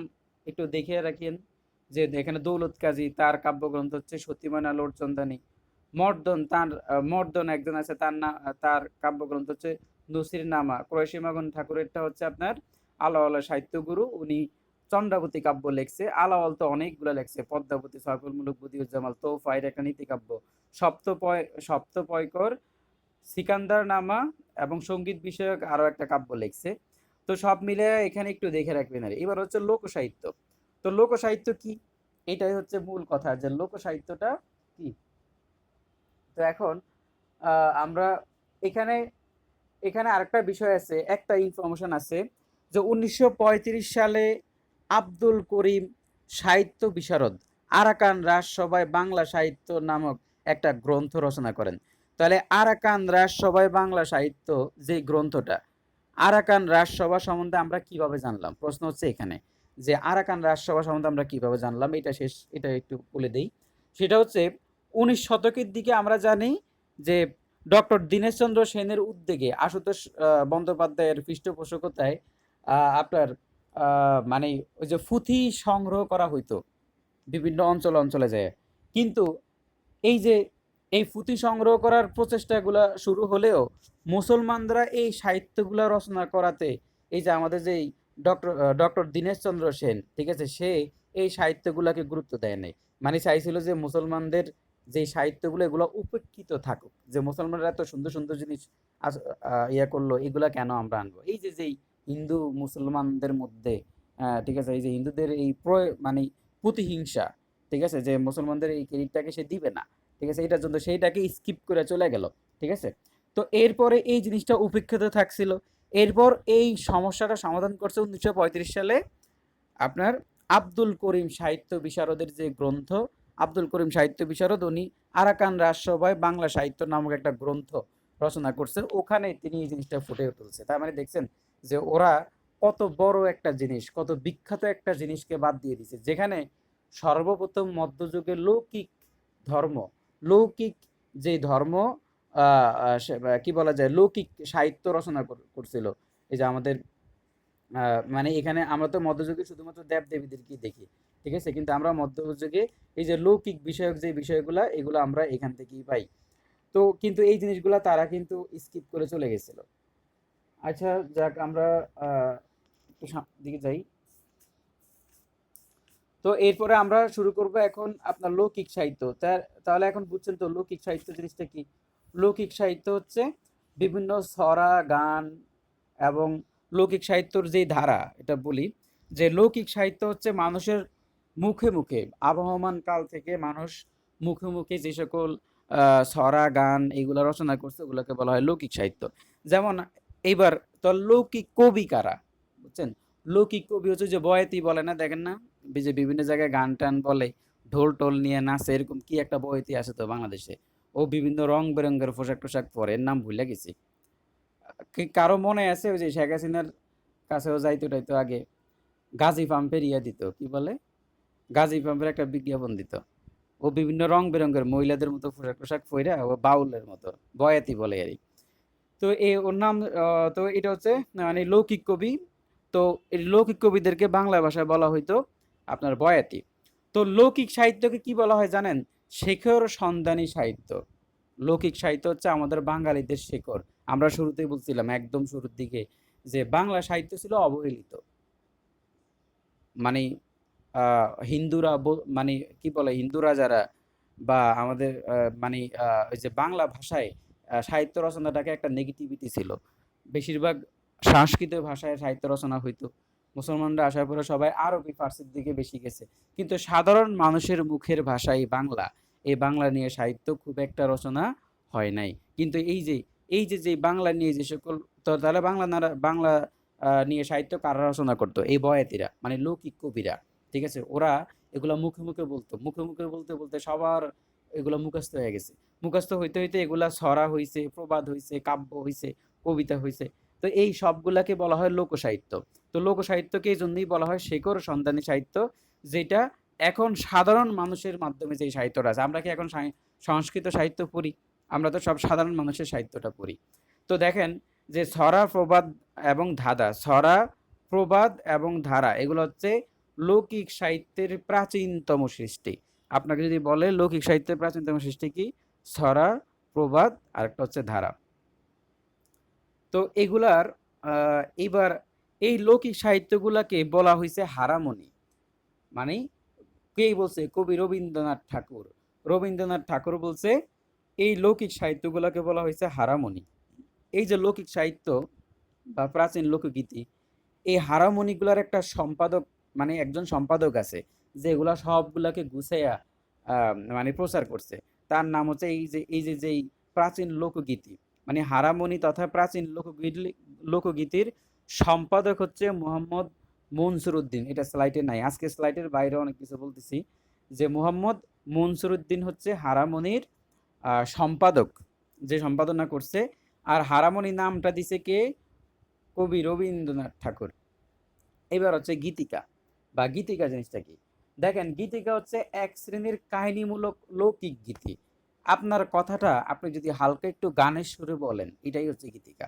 একটু দেখে রাখেন, যে এখানে দৌলত কাজী, তার কাব্যগ্রন্থ হচ্ছে সতীময়না লোটচন্দানী। মর্দন একজন আছে, তার নাম, তার কাব্যগ্রন্থ হচ্ছে নসির নামা। ক্রয়সী মাগন ঠাকুরেরটা হচ্ছে আপনার আলাওয়াল সাহিত্যগুরু, উনি চন্দ্রাবতী কাব্য লেখছে। আলাওয়াল তো অনেকগুলো লেখছে, পদ্মাবতী, সয়ফুল মুলুক, বদিউজ্জামাল, তোফায়ের একটা নীতিকাব্য, সপ্তপয়কর, সিকান্দার নামা, এবং সঙ্গীত বিষয়ক আরো একটা কাব্য লেখছে। তো সব মিলে এখানে একটু দেখে রাখবেন। আর এবার হচ্ছে লোকসাহিত্য। তো লোকসাহিত্য কি, এটাই হচ্ছে মূল কথা, যে লোকসাহিত্যটা কি। তো এখন আমরা এখানে এখানে আরেকটা বিষয় আছে, একটা ইনফরমেশন আছে, যে 1935 সালে আব্দুল করিম সাহিত্য বিশারদ আরাকান রাজসভায় বাংলা সাহিত্য নামক একটা গ্রন্থ রচনা করেন। তাহলে আরাকান রাজসভায় বাংলা সাহিত্য যে গ্রন্থটা, আরাকান রাজসভা সম্বন্ধে আমরা কিভাবে জানলাম, প্রশ্ন হচ্ছে এখানে, যে আরাকান রাজসভা সম্বন্ধে আমরা কিভাবে জানলাম, এটা একটু বলে দেই। সেটা হচ্ছে 19 শতকের দিকে আমরা জানি যে ডক্টর দীনেশচন্দ্র সেনের উদ্যোগে, আশুতোষ বন্দ্যোপাধ্যায়ের পৃষ্ঠপোষকতায় আপনার মানে ওই যে পুঁথি সংগ্রহ করা হইতো বিভিন্ন অঞ্চলে যায়। কিন্তু এই যে এই পুঁথি সংগ্রহ করার প্রচেষ্টাগুলা শুরু হলেও মুসলমানরা এই সাহিত্যগুলা রচনা করাতে, এই যে আমাদের যে ডক্টর দীনেশচন্দ্র সেন, ঠিক আছে, সে এই সাহিত্যগুলাকে গুরুত্ব দেয় নাই। মানে চাইছিল যে মুসলমানদের যে সাহিত্যগুলো, এগুলো উপেক্ষিত থাকুক, যে মুসলমানরা এত সুন্দর সুন্দর জিনিস ইয়া করলো, এগুলা কেন আমরা আনবো। এই যে যেই হিন্দু মুসলমানদের মধ্যে, ঠিক আছে, এই যে হিন্দুদের এই মানে প্রতিহিংসা, ঠিক আছে, যে মুসলমানদের এই ক্রেডিটটাকে সে দিবে না, ঠিক আছে, এটার জন্য সেইটাকে স্কিপ করে চলে গেল, ঠিক আছে। তো এরপরে এই জিনিসটা উপেক্ষিত থাকছিল। এরপর এই সমস্যাটা সমাধান করছে 1935 সালে আপনার আব্দুল করিম সাহিত্য বিশারদের যে গ্রন্থ, আব্দুল করিম সাহিত্য বিশারদ, উনি আরাকান রাজসভায় বাংলা সাহিত্য নামক একটা গ্রন্থ রচনা করছে, ওখানে তিনি এই জিনিসটা ফুটে তুলছে। তার মানে দেখছেন যে ওরা কত বড় একটা জিনিস, কত বিখ্যাত একটা জিনিসকে বাদ দিয়ে দিছে, যেখানে সর্বপ্রথম মধ্যযুগের লৌকিক ধর্ম, লৌকিক যে ধর্ম, কি বলা যায়, লৌকিক সাহিত্য রচনা করছিল। এই যে আমাদের মানে এখানে আমরা তো মধ্যযুগে শুধুমাত্র দেব দেবীদেরকেই দেখি, ঠিক আছে, কিন্তু আমরা মধ্যযুগে এই যে লৌকিক বিষয়ক যে বিষয়গুলা, এগুলো আমরা এখান থেকেই পাই। তো কিন্তু এই জিনিসগুলা তারা কিন্তু স্কিপ করে চলে গেছিল। আচ্ছা, যাক, আমরা একটু দিকে যাই। তো এরপরে আমরা শুরু করব এখন আপনার লৌকিক সাহিত্য। তাহলে এখন বুঝছেন তো লৌকিক সাহিত্য জিনিসটা কি। লৌকিক সাহিত্য হচ্ছে বিভিন্ন ছড়া, গান এবং লৌকিক সাহিত্যর যেই ধারা, এটা বলি যে লৌকিক সাহিত্য হচ্ছে মানুষের মুখে মুখে, আবহমান কাল থেকে মানুষ মুখে মুখে যে সকল ছড়া, গান এগুলো রচনা করছে, ওগুলোকে বলা হয় লৌকিক সাহিত্য। যেমন এইবার তো লৌকিক কবি কারা, বুঝছেন। লৌকিক কবি হচ্ছে যে বয়াতি বলে না, দেখেন না, যে বিভিন্ন জায়গায় গান টান বলে, ঢোল টোল নিয়ে নাচে, এরকম কি একটা বয়াতি আছে তো বাংলাদেশে, ও বিভিন্ন রং বেরঙের পোশাক টোশাক পরে, এর নাম ভুলে গেছি। কারো মনে আছে ওই যে শেখ হাসিনার কাছেও যাইতো টাইতো আগে, গাজী পাম্পের ইয়া দিত, কি বলে, গাজী পাম্পের একটা বিজ্ঞাপন দিত, ও বিভিন্ন রং বেরঙের মহিলাদের মতো পোশাক টোশাক পইরা ও বাউলের মতো, বয়াতি বলে আর কি। তো ওর নাম, তো এটা হচ্ছে মানে লৌকিক কবি। তো এই লৌকিক কবিদেরকে বাংলা ভাষায় বলা হইতো আপনার বয়াতি। তো লৌকিক সাহিত্যকে কি বলা হয় জানেন? শেখর সন্ধানী সাহিত্য। লৌকিক সাহিত্য হচ্ছে আমাদের বাঙালিদের শেকর। আমরা শুরুতেই বলছিলাম একদম শুরুর দিকে যে বাংলা সাহিত্য ছিল অবহেলিত। মানে হিন্দুরা মানে কি বলে, হিন্দুরা যারা বা আমাদের মানে ওই যে বাংলা ভাষায় সাহিত্য রচনাটাকে একটা নেগেটিভিটি ছিল। বেশিরভাগ সংস্কৃত ভাষায় সাহিত্য রচনা হইতো। মুসলমানরা আসার পরে সবাই আরবি ফার্সির দিকে বেশি গেছে, কিন্তু সাধারণ মানুষের মুখের ভাষাই বাংলা, এই বাংলা নিয়ে সাহিত্য খুব একটা রচনা হয় নাই। কিন্তু এই যে বাংলা নিয়ে যে সকল, তো তাহলে বাংলা নিয়ে সাহিত্য কারা রচনা করতো? এই বয়াতিরা, মানে লৌকিক কবিরা, ঠিক আছে। ওরা এগুলা মুখে মুখে বলতো, মুখে মুখে বলতে বলতে সবার এগুলো মুখস্থ হয়ে গেছে। মুখস্থ হইতে হইতে এগুলা ছড়া হইছে, প্রবাদ হইছে, কাব্য হইছে, কবিতা হইছে। তো এই সবগুলাকে বলা হয় লোকসাহিত্য। তো লোকসাহিত্যকে এই জন্যই বলা হয় শেকড় সন্ধানী সাহিত্য, যেটা এখন সাধারণ মানুষের মাধ্যমে যে সাহিত্যটা আছে। আমরা কি এখন সংস্কৃত সাহিত্য পড়ি? আমরা তো সব সাধারণ মানুষের সাহিত্যটা পড়ি। তো দেখেন যে ছড়া, প্রবাদ এবং ধাঁধা, ছড়া, প্রবাদ এবং ধারা, এগুলো হচ্ছে লৌকিক সাহিত্যের প্রাচীনতম সৃষ্টি। আপনাকে যদি বলে লৌকিক সাহিত্যের প্রাচীনতম সৃষ্টি কি, ছড়া, প্রবাদ আর একটা হচ্ছে ধারা। তো এগুলার এবার এই লৌকিক সাহিত্যগুলাকে বলা হয়েছে হারামণি। মানে কে বলছে? কবি রবীন্দ্রনাথ ঠাকুর। রবীন্দ্রনাথ ঠাকুর বলছে এই লৌকিক সাহিত্যগুলোকে বলা হয়েছে হারামণি। এই যে লৌকিক সাহিত্য বা প্রাচীন লোকগীতি, এই হারামণিগুলার একটা সম্পাদক, মানে একজন সম্পাদক আছে, যে এগুলা সবগুলাকে গুছাইয়া মানে প্রচার করছে। তার নাম হচ্ছে যেই প্রাচীন লোকগীতি, মানে হারামণি তথা প্রাচীন লোকগীতির সম্পাদক হচ্ছে মোহাম্মদ মনসুর উদ্দিন। এটা স্লাইডে নাই, আজকে স্লাইডের বাইরে অনেক কিছু বলতেছি, যে মোহাম্মদ মনসুর উদ্দিন হচ্ছে হারামণির সম্পাদক, যে সম্পাদনা করছে। আর হারামণি নামটা দিছে কে? কবি রবীন্দ্রনাথ ঠাকুর। এবার হচ্ছে গীতিকা বা গীতিকা জিনিসটা কি। দেখেন, গীতিকা হচ্ছে এক শ্রেণীর কাহিনীমূলক লৌকিক গীতি। আপনার কথাটা আপনি যদি হালকা একটু গানের সুরে বলেন, এটাই হচ্ছে গীতিকা।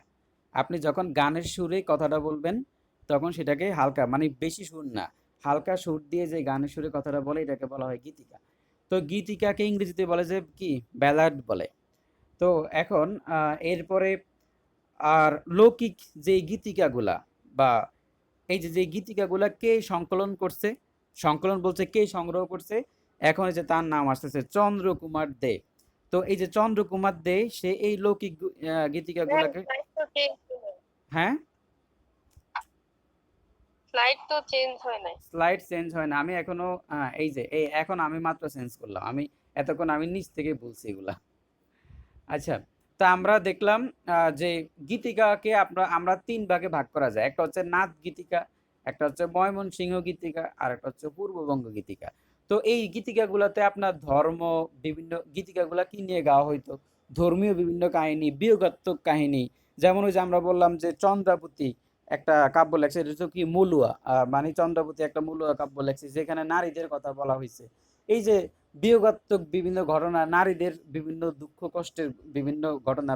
আপনি যখন গানের সুরে কথাটা বলবেন, তখন সেটাকে হালকা, মানে বেশি সুর না, হালকা সুর দিয়ে যে গানের সুরে কথাটা বলে, এটাকে বলা হয় গীতিকা। তো গীতিকাকে ইংরেজিতে বলে যে কি, ব্যালাড বলে। তো এখন এরপরে আর লৌকিক যে গীতিকাগুলা বা এই যে গীতিকাগুলা কে সংকলন করছে, সংকলন বলছে কে সংগ্রহ করছে, এখন এই যে তার নাম আসতেছে চন্দ্রকুমার দে। তো এই যে চন্দ্রকুমার দে, সে এই লৌকিক গীতিকাগুলাকে, হ্যাঁ, স্লাইড তো চেঞ্জ হয় নাই। স্লাইড চেঞ্জ হয় না, আমি এখনো এই যে এই এখন আমি মাত্র চেঞ্জ করলাম, আমি এতক্ষণ আমি নিচ থেকে বলছি এগুলা। আচ্ছা, তা আমরা দেখলাম যে গীতিকাকে আমরা আমরা তিন ভাগে ভাগ করা যায়। একটা হচ্ছে নাথ গীতিকা, একটা হচ্ছে ময়মনসিংহ গীতিকা, আর একটা হচ্ছে পূর্ববঙ্গ গীতিকা। তো এই গীতিকাগুলোতে আপনার ধর্ম, বিভিন্ন গীতিকাগুলা কি নিয়ে গাওয়া হইতো? ধর্মীয় বিভিন্ন কাহিনী, বিয়োগাত্মক কাহিনী। যেমন ওই যে আমরা বললাম যে চন্দ্রাবতী একটা কাব্য লেখছে, এটা হচ্ছে কি মলুয়া, মানে চন্দ্রাবতী একটা মলুয়া কাব্য লেখছে যেখানে নারীদের কথা বলা হয়েছে। এই যে বিয়োগাত্মক বিভিন্ন ঘটনা, নারীদের বিভিন্ন দুঃখ কষ্টের বিভিন্ন ঘটনা,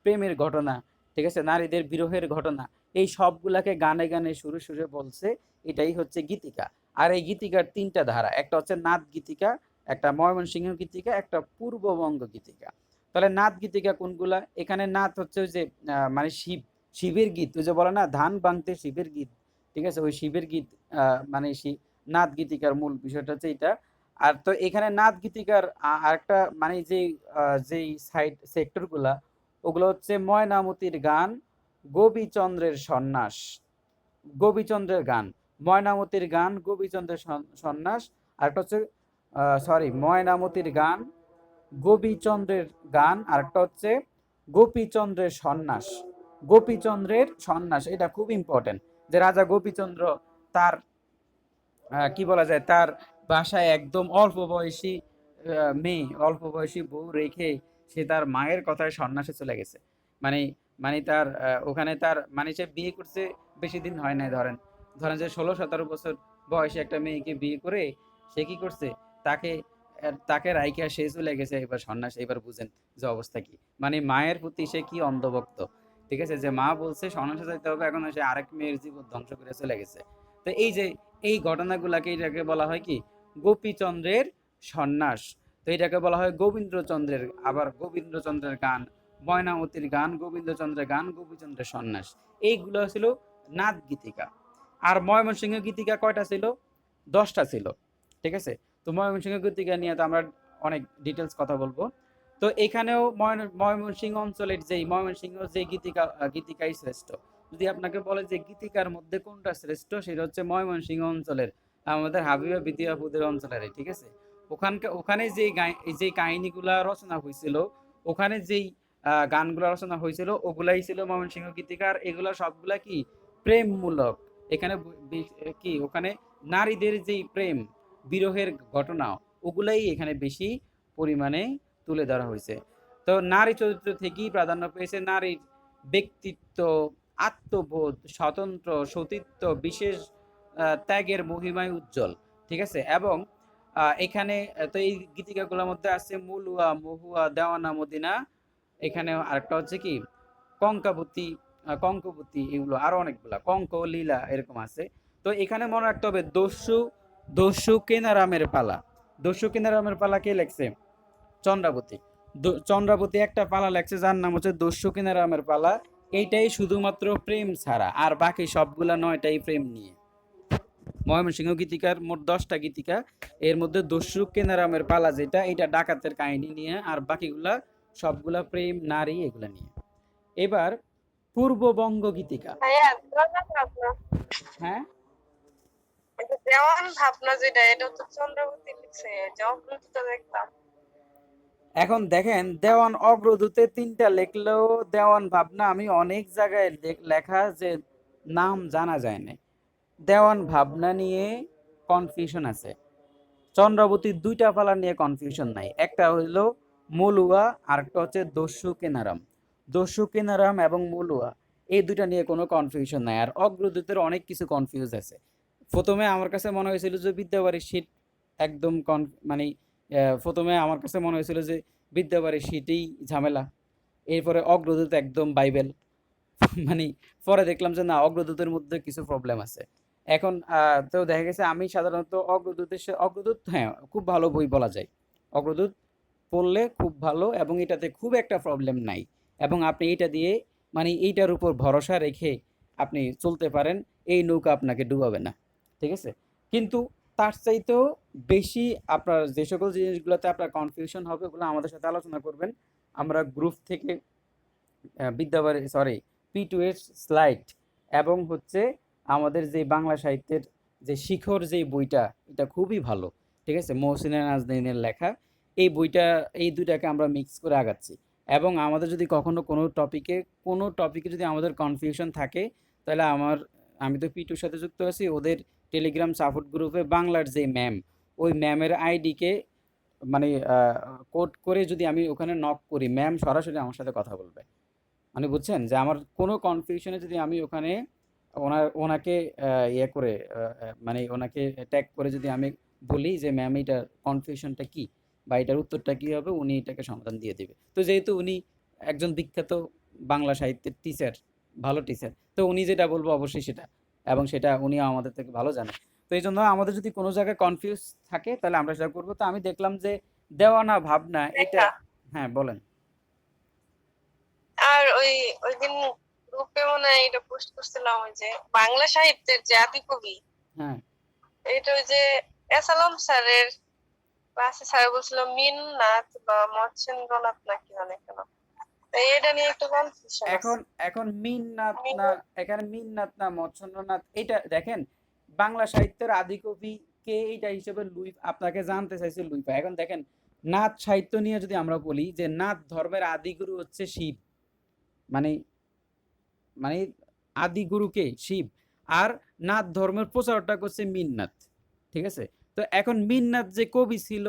প্রেমের ঘটনা, ঠিক আছে, নারীদের বিরহের ঘটনা, এই সবগুলাকে গানে গানে সুরে সুরে বলছে, এটাই হচ্ছে গীতিকা। আর এই গীতিকার তিনটা ধারা, একটা হচ্ছে নাথ গীতিকা, একটা ময়মনসিংহ গীতিকা, একটা পূর্ববঙ্গ গীতিকা। তাহলে নাথ গীতিকা কোনগুলা? এখানে নাথ হচ্ছে ওই যে মানে শিবের গীত, ওই যে বলে না ধান ভাঙতে শিবের গীত, ঠিক আছে, ওই শিবের গীত মানে নাথ গীতিকার মূল বিষয়টা হচ্ছে এটা। আর তো এখানে নাথ গীতিকার আরেকটা মানে যেই সাইড সেক্টর গুলা, ওগুলো হচ্ছে ময়নামতির গান, গোপীচন্দ্রের সন্ন্যাস, গোপীচন্দ্রের গান, ময়নামতির গান, গোপীচন্দ্রের সন্ন্যাস, আর একটা হচ্ছে সরি ময়নামতির গান, গোপীচন্দ্রের গান, আর একটা হচ্ছে গোপীচন্দ্রের সন্ন্যাস। গোপীচন্দ্রের সন্ন্যাস এটা খুব ইম্পর্টেন্ট, যে রাজা গোপীচন্দ্র তার কি বলা যায়, তার বাসায় একদম অল্প বয়সী মেয়ে, অল্প বয়সী বউ রেখে সে তার মায়ের কথায় সন্ন্যাসে চলে গেছে। মানে মানে তার ওখানে তার মানে সে বিয়ে করছে, বেশি দিন হয় নাই, ধরেন ধরেন যে 16-17 বছর বয়সে একটা মেয়েকে বিয়ে করে সে কি করছে, তাকে তাকে রাইখা সে চলে গেছে এবার সন্ন্যাস। এবার বুঝেন যে অবস্থা কি, মানে মায়ের প্রতি সে কি অন্ধভক্ত, ঠিক আছে, যে মা বলছে সন্ন্যাসে যাইতে হবে, এখন সে আরেক মেয়ের জীবন ধ্বংস করে চলে গেছে। তো এই যে এই ঘটনাগুলাকে এটাকে বলা হয় কি, গোপীচন্দ্রের সন্ন্যাস। তো এটাকে বলা হয় গোবিন্দচন্দ্রের, আবার গোবিন্দচন্দ্রের গান, ময়নামতির গান, গোবিন্দচন্দ্রের গান, গোপীচন্দ্রের সন্ন্যাস, এইগুলো ছিল নাথ গীতিকা। আর ময়মনসিংহ গীতিকা কয়টা ছিল? 10টা ছিল, ঠিক আছে। তো ময়মনসিংহ গীতিকা নিয়ে তো আমরা অনেক ডিটেলস কথা বলবো। তো এখানেও ময়মনসিংহ অঞ্চলের যেই ময়মনসিংহ যে গীতিকাই শ্রেষ্ঠ। যদি আপনাকে বলে যে গীতিকার মধ্যে কোনটা শ্রেষ্ঠ, সেটা হচ্ছে ময়মনসিংহ অঞ্চলের, আমাদের হাবিবা বিদ্যাপুদের অঞ্চলের, ঠিক আছে। ওখানে যে কাহিনীগুলা রচনা হয়েছিল, ওখানে যেই গানগুলা রচনা হয়েছিল, ওগুলাই ছিল ময়মনসিংহ গীতিকার। এগুলা সবগুলা কি প্রেমমূলক। এখানে কি ওখানে নারীদের যেই প্রেম বিরহের ঘটনা, ওগুলাই এখানে বেশি পরিমাণে তুলে ধরা হয়েছে। তো নারী চরিত্র থেকেই প্রাধান্য পেয়েছে নারীর ব্যক্তিত্ব, আত্মবোধ, স্বতন্ত্র সতীত্ব, বিশেষ ত্যাগের মহিমায় উজ্জ্বল, ঠিক আছে। এবং এখানে তো এই গীতিকাগুলোর মধ্যে আছে মুলুয়া, মহুয়া, দেওয়ানা, মদিনা, এখানে আরেকটা হচ্ছে কি কঙ্কাবতী, কঙ্কবতী, এগুলো আরো অনেকগুলা, কঙ্ক, লীলা, এরকম আছে। তো এখানে মনে রাখতে হবে দস্যু, দস্যু কেনারামের পালা। দস্যু কেনারামের পালা কে লেখছে? চন্দ্রাবতী। চন্দ্রাবতী একটা পালা লেখছে যার নাম হচ্ছে দস্যু কেনারামের পালা। এইটাই শুধুমাত্র প্রেম ছাড়া, আর বাকি সবগুলা 9টাই প্রেম নিয়ে। ময়মনসিংহ গীতিকার মোট 10টা গীতিকা, এর মধ্যে দস্যু কেনারামের পালা যেটা, এটা ডাকাতের কাহিনী নিয়ে, আর বাকিগুলা সবগুলা প্রেম, নারী, এগুলা নিয়ে। এবার পূর্ববঙ্গ গীতিকা। ভাইয়া দেওয়ান ভাবনা, হ্যাঁ, এটা দেওয়ান ভাবনা যেটা, এটা তো চন্দ্রবতী লিখছে, জগরুত দেখলাম। এখন দেখেন দেওয়ান অগ্রদূতে 3টা লেখলেও দেওয়ান ভাবনা আমি অনেক জায়গায় লেখা যে নাম জানা যায় না। দেওয়ান ভাবনা নিয়ে কনফিউশন আছে। চন্দ্রাবতীর 2টা পালা নিয়ে কনফিউশন নাই, একটা হইলো মলুয়া, আর একটা হচ্ছে দস্যু কেনারাম। দস্যু কেনারাম এবং মলুয়া, এই 2টা নিয়ে কোনো কনফিউশন নাই। আর অগ্রদূতের অনেক কিছু কনফিউজ আছে। প্রথমে আমার কাছে মনে হয়েছিল যে বিদ্যাবাড়ির শীত একদম মানে প্রথমে আমার কাছে মনে হয়েছিল যে বিদ্যাবাড়ির শীতেই ঝামেলা, এরপরে অগ্রদূত একদম বাইবেল। মানে পরে দেখলাম যে না, অগ্রদূতের মধ্যে কিছু প্রবলেম আছে। এখন তো দেখা গেছে আমি সাধারণত অগ্রদূত, হ্যাঁ, খুব ভালো বই বলা যায়। অগ্রদূত পড়লে খুব ভালো, এবং এটাতে খুব একটা প্রবলেম নাই, এবং আপনি এইটা দিয়ে মানে এইটার উপর ভরসা রেখে আপনি চলতে পারেন, এই নৌকা আপনাকে ডুবাবে না, ঠিক আছে। কিন্তু তার চাইতেও বেশি আপনার যে সকল জিনিসগুলোতে আপনার কনফিউশন হবে, ওগুলো আমাদের সাথে আলোচনা করবেন। আমরা গ্রুপ থেকে বিদ্যাবাড়ি, সরি, P2S স্লাইড এবং হচ্ছে আমাদের যে বাংলা সাহিত্যের যে শিখর যে বইটা, এটা খুবই ভালো। ঠিক আছে? মহসিনা নাজনীনের লেখা এই বইটা, এই দুইটাকে আমরা মিক্স করে আগাচ্ছি। এবং আমাদের যদি কখনো কোনো টপিকে যদি আমাদের কনফিউশন থাকে, তাহলে আমি তো পিটুর সাথে যুক্ত আছি, ওদের টেলিগ্রাম সাপোর্ট গ্রুপে বাংলার যে ম্যাম, ওই ম্যামের আইডিকে মানে কোড করে যদি আমি ওখানে নক করি, ম্যাম সরাসরি আমার সাথে কথা বলবে। মানে বুঝছেন যে আমার কোনো কনফিউশনে যদি আমি ওখানে ওনাকে ইয়ে করে মানে ওনাকে ট্যাগ করে যদি আমি বলি যে ম্যাম এটা কনফিউশনটা কি বা এটার উত্তরটা কি হবে, উনি এটাকে সমাধান দিয়ে দিবে। তো যেহেতু উনি একজন বিখ্যাত বাংলা সাহিত্যের টিচার, ভালো টিচার, তো উনি যেটা বলবো অবশ্যই সেটা, এবং সেটা উনি আমাদের থেকে ভালো জানে। তো এই জন্য আমাদের যদি কোনো জায়গায় কনফিউজ থাকে তাহলে আমরা সেটা করবো। তো আমি দেখলাম যে দেওয়ানা ভাবনা এটা। লেখা। হ্যাঁ, বলেন। আর ওই দিন গ্রুপে মনে হয় এটা পোস্ট করছিলাম, ওই যে বাংলা সাহিত্যের যে আদি কবি, হ্যাঁ, এটা ওই যে এসালাম স্যারের ক্লাসে স্যার বলছিল মিননাথ বা মৎস্যেন্দ্রনাথ নাকি অনেক কেন, তো এটা নিয়ে একটু কনফিউশন এখন আছে। এখন মিননাথ না, মিন- এখানে মিননাথ না মৎস্যেন্দ্রনাথ, এটা দেখেন বাংলা সাহিত্যের আদি কবি কে, এইটা হিসেবে আপনাকে জানতে চাইছে লুইপা। এখন দেখেন, নাথ সাহিত্য নিয়ে যদি আমরা বলি যে নাথ ধর্মের আদিগুরু হচ্ছে শিব, মানে মানে আদি গুরুকে শিব, আর নাথ ধর্মের প্রচারটা করছে মিননাথ। ঠিক আছে? তো এখন মিননাথ যে কবি ছিল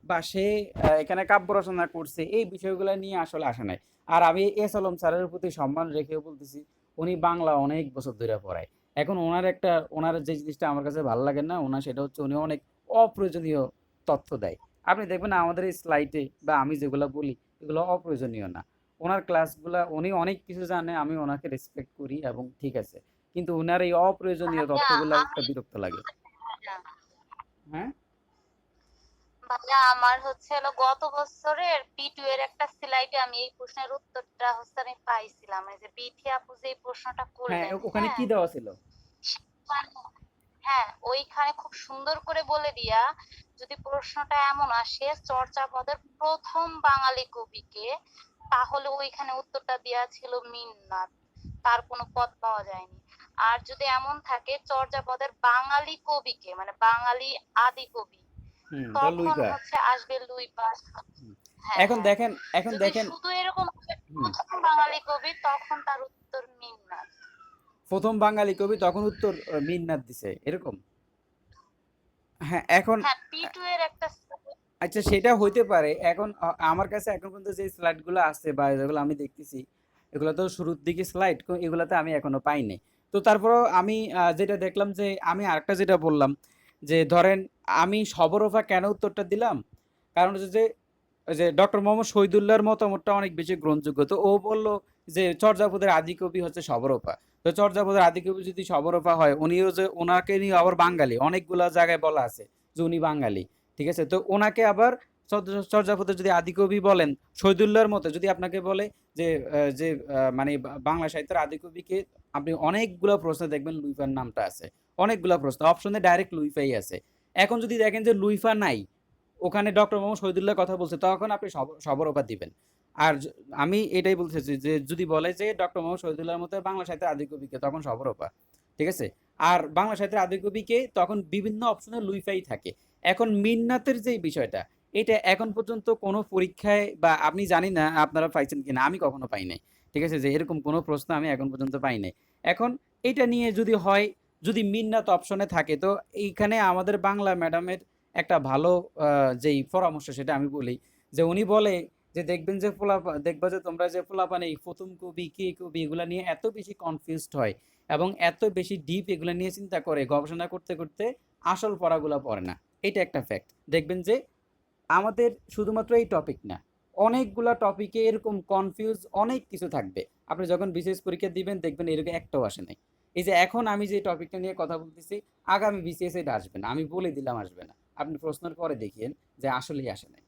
বা সে এখানে কাব্য রচনা করছে, এই বিষয়গুলো নিয়ে আসলে আসে নাই। আর আমি এস আলম স্যারের প্রতি সম্মান রেখেও বলতেছি, উনি বাংলা অনেক বছর ধরে পড়ায়। এখন ওনার যে জিনিসটা আমার কাছে ভালো লাগে না ওনার, সেটা হচ্ছে উনি অনেক অপ্রয়োজনীয় তথ্য দেয়। আপনি দেখবেন আমাদের এই স্লাইডে বা আমি যেগুলো বলি এগুলো অপ্রয়োজনীয় না। ওনার ক্লাসগুলা, উনি অনেক কিছু জানে, আমি ওনাকে রেসপেক্ট করি এবং ঠিক আছে, কিন্তু ওনার এই অপ্রয়োজনীয় ভাইয়া তথ্যগুলা আমি একটা বিরক্ত লাগে। হ্যাঁ, ভাইয়া আমার হচ্ছে হলো গত বছরের P2 এর একটা স্লাইডে আমি এই প্রশ্নের উত্তরটা হচ্ছে আমি পাইছিলাম, এই যে বিথি আপু যে এই প্রশ্নটা হ্যাঁ, করলেন, ওখানে হ্যাঁ কি দেওয়া ছিল? হ্যাঁ ওইখানে খুব সুন্দর করে বলে দিয়া, যদি প্রশ্নটা এমন আসে চর্যাপদের প্রথম বাঙালি কবিকে, তাহলে ওইখানে উত্তরটা দেওয়া ছিল মিন্নাত, তার কোনো পদ পাওয়া যায়নি। আর যদি এমন থাকে চর্যাপদের বাঙালি কবিকে, মানে বাঙালি আদি কবি, তো তখন লুইপা। হচ্ছে আসবে লুই পাস। হুম। হ্যাঁ এখন হ্যাঁ, দেখেন, এখন যদি দেখেন। শুধু এরকম হয় হুম, প্রথম বাঙালি কবি, তখন তার উত্তর মিন্নাত। প্রথম বাঙালি কবি তখন উত্তর মিন্নাত দিছে এরকম। হ্যাঁ, এখন হ্যাঁ P2 এর একটা আচ্ছা সেটা হইতে পারে। এখন আমার কাছে এখন পর্যন্ত যে স্লাইডগুলো আছে বা যেগুলো আমি দেখতেছি, এগুলো তো শুরুর দিকে স্লাইড, এগুলাতে আমি এখনো পাই নাই। তো তারপরেও আমি যেটা দেখলাম যে আমি আরেকটা যেটা বললাম যে ধরেন আমি সবরফা কেন উত্তরটা দিলাম, কারণ হচ্ছে যে ওই যে ডক্টর মোহাম্মদ শহীদুল্লাহর মতামতটা অনেক বেশি গ্রহণযোগ্য। তো ও বলল যে চর্যাপদের আদি কবি হচ্ছে সবরফা। তো চর্যাপদের আদি কবি যদি সবরফা হয়, উনিও যে ওনাকে নিয়ে আবার বাঙালি, অনেকগুলা জায়গায় বলা আছে যে উনি বাঙালি। ঠিক আছে? তো ওনাকে আবার চর্যাপদের যদি আদিকবি বলেন, শহীদুল্লাহর মতো যদি আপনাকে বলে যে মানে বাংলা সাহিত্যের আদিকবিকে, আপনি অনেকগুলা প্রশ্ন দেখবেন লুইফার নামটা আছে, অনেকগুলা প্রশ্ন অপশনে ডাইরেক্ট লুইফাই আছে। এখন যদি দেখেন যে লুইফা নাই, ওখানে ডক্টর মোহাম্মদ শহীদুল্লাহ কথা বলছে, তখন আপনি সবরফা দিবেন। আর আমি এটাই বলতেছি যে যদি বলে যে ডক্টর মোহাম্মদ শহীদুল্লাহর মতো বাংলা সাহিত্যের আদিকবিকে, তখন সবরফা। ঠিক আছে? আর বাংলা সাহিত্যের আদিকবিকে তখন বিভিন্ন অপশনে লুইফাই থাকে। এখন মিন্নাতের যে বিষয়টা, এটা এখন পর্যন্ত কোনো পরীক্ষায় বা আপনি জানি না আপনারা পাইছেন কিনা, আমি কখনো পাই নাই। ঠিক আছে? যে এরকম কোনো প্রশ্ন আমি এখন পর্যন্ত পাই নাই। এখন এটা নিয়ে যদি হয়, যদি মিন্নাত অপশনে থাকে, তো এইখানে আমাদের বাংলা ম্যাডামের একটা ভালো যেই পরামর্শ সেটা আমি বলি, যে উনি বলে যে দেখবেন যে দেখবা যে তোমরা যে পোলাপান এই প্রথম কবি কে কবি এগুলা নিয়ে এত বেশি কনফিউজড হয় এবং এত বেশি ডিপ এগুলা নিয়ে চিন্তা করে গবেষণা করতে করতে আসল পড়াগুলা পড়ে না। এটা একটা ফ্যাক্ট। দেখবেন যে আমাদের শুধুমাত্র এই টপিক না, অনেকগুলা টপিকে এরকম কনফিউজ অনেক কিছু থাকবে। আপনি যখন বিসিএস পরীক্ষা দিবেন দেখবেন এরকম একটাও আসে নাই। এই যে এখন আমি যে টপিকটা নিয়ে কথা বলতেছি, আগামী বিসিএস এটা আসবে না, আমি বলে দিলাম আসবে না। আপনি প্রশ্নের পরে দেখিয়েন যে আসলেই আসে নাই।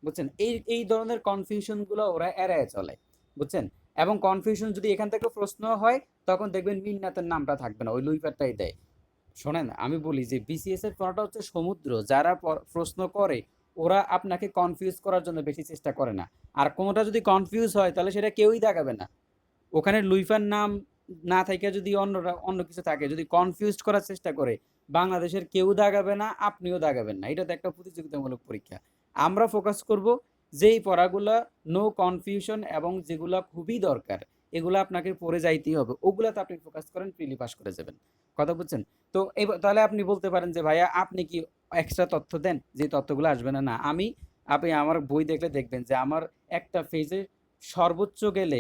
বুঝছেন? এই ধরনের কনফিউশনগুলো ওরা এড়ায় চলে। বুঝছেন? এবং কনফিউশন যদি এখান থেকে প্রশ্ন হয়, তখন দেখবেন মিন্নাতের নামটা থাকবে না, ওই লুইপারটাই দেয়। শোনেন, আমি বলি যে বিসিএস এর পড়াটা হচ্ছে সমুদ্র। যারা প্রশ্ন করে ওরা আপনাকে কনফিউজ করার জন্য বেশি চেষ্টা করে না। আর কোনোটা যদি কনফিউজ হয় তাহলে সেটা কেউই দেখাবে না। ওখানে লুইফার নাম না থাকে যদি অন্য কিছু থাকে, যদি কনফিউজড করার চেষ্টা করে, বাংলাদেশের কেউ দাগাবে না, আপনিও দাগাবেন না। এটা তো একটা প্রতিযোগিতামূলক পরীক্ষা। আমরা ফোকাস করব যেই পড়াগুলা নো কনফিউশন এবং যেগুলা খুবই দরকার, এগুলো আপনাকে পড়ে যাইতেই হবে, ওগুলাতে আপনি ফোকাস করেন, ফ্রিলি পাস করে যাবেন। কথা বুঝছেন? তো তাহলে আপনি বলতে পারেন যে ভাইয়া আপনি কি এক্সট্রা তথ্য দেন যে তথ্যগুলো আসবে না? না, আপনি আমার বই দেখলে দেখবেন যে আমার একটা পেজে সর্বোচ্চ গেলে